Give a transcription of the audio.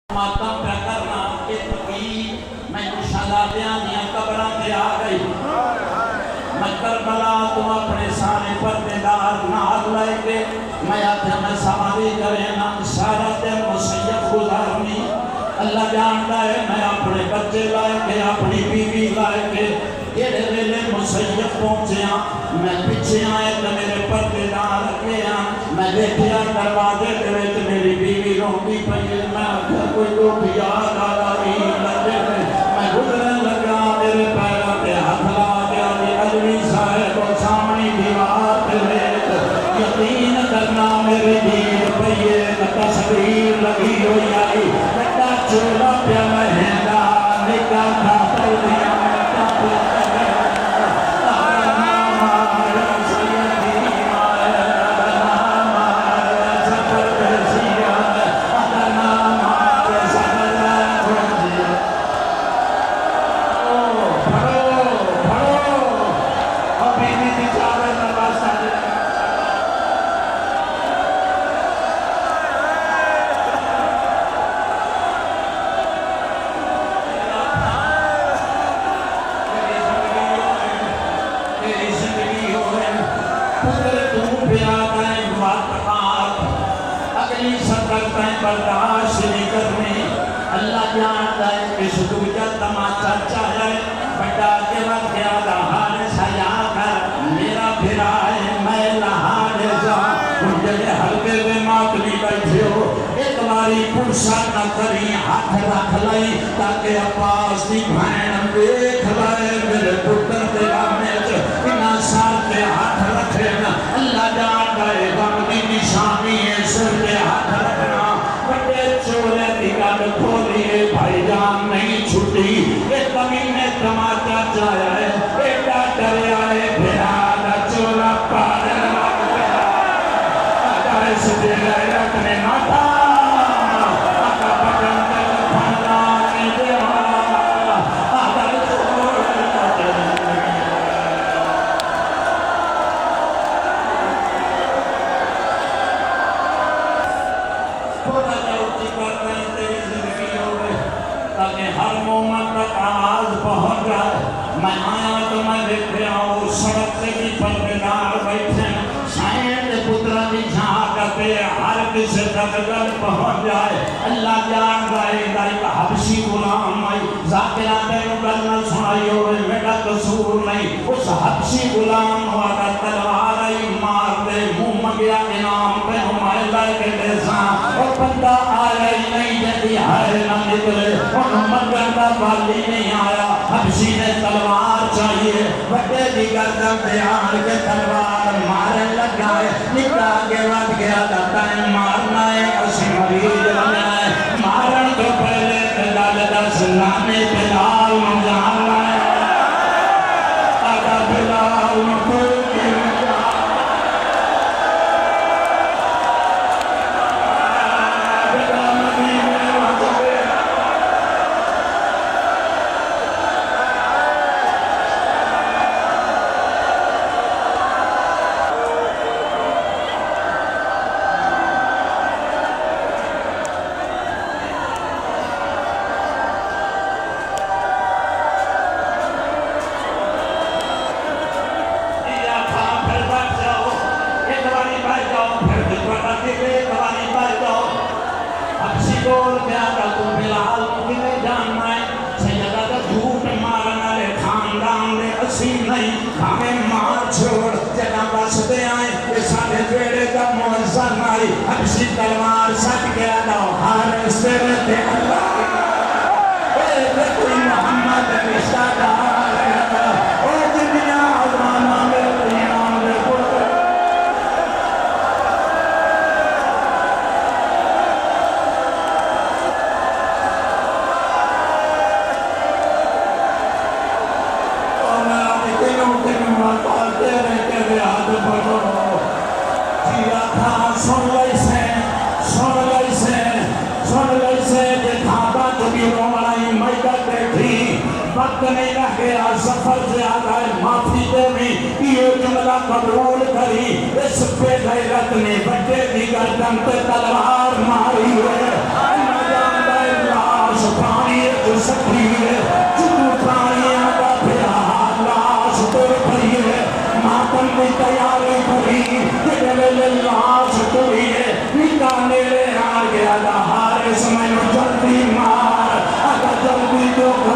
मातम पे करना कि तकलीफ मैं शहादातियां दियां कब्रां ते आ गई। मैं करबला तुम अपने सारे पर्देदार नाल लेके मैं आख्या मैं सवारी करे ना सारा दिन मुसैयब गुजारनी। अल्लाह जानता है मैं अपने बच्चे लाके अपनी बीवी लाके जेड़े वेले मुसैयब पहुंचा मैं पीछे आए तो मेरे पर्देदार अगे आ मैं देखा दरवाजे के विच मेरी बीवी रोंदी पई है। मैं आख्या कोई दुख याद आ रही लगे मैं गुजरन लगा मेरे पैरों पे हाथ ला गया अजमी साहब सामने दीवार पे यकीन करना मेरी दीद पई है तस्वीर लगी हुई आई बड़ा चोला प्या महंगा निकाह था दिया बर्दाश्त नहीं करनी। अल्लाह जानता है किस दूजा तमाचा चाहे बड़ा के वक्त गया हार सजा कर मेरा फिरा है मैं नहार जा मुझे हल्के में मातमी बैठे हो एक बारी पुरसा न करी हाथ रख लाई ताकि अब्बास की भैन देख लाए मेरे पुत्र के गाने बिना साल के हाथ रखे ना। अल्लाह जानता है गम की निशानी है सिर पे हाथ रखना चोरे की गल खोलिए भाईजान नहीं छुट्टी ये कमीने तमाचा चाया है बेटा डरिया है फिरा चोला पार रखने माता हर मोमेंट तक आवाज पहुंच जाए। मैं आया तो मैं देखे आओ सड़क से भी पर्देदार बैठे साइड पुत्रा की झांकते हर किसी तक गल पहुंच जाए। अल्लाह जान जाएगा हबशी गुलाम आई जाकिरा तेन गल न सुनाई हो मेरा कसूर नहीं उस हबशी गुलाम वाला तलवार आई मार दे मुंह मंगया इनाम पे हमारे लाके देसा और बंदा आया ही नहीं जल्दी हाय ना निकले और मंगन का बाली नहीं आया हबशी ने तलवार चाहिए बड़े की गर्दन पे आड़ के तलवार मारने लगा है निकला के बाद गया दाता है मारना है असी मरीज बनना है मारन तो पहले गल दस लाने बिलाल जानना है आगा बिलाल तलवार सट गया था हर सिर पे अल्लाह कोई मोहम्मद रिश्तेदार ओ दुनिया आज़माना में इनाम दे और मैं दिनों दिन बात तेरे के याद पड़ो जिया था सुन वक्त नहीं रह गया सफर से आ गए माफी देवी ये जुमला कबूल करी इस पे गैरत ने बच्चे की गर्दन पे तलवार मारी है। सारी तैयारी करी तेरे वेले लाश टुरी है निका नेड़े आ गया हारिस मैनू जल्दी मार अगर जल्दी तो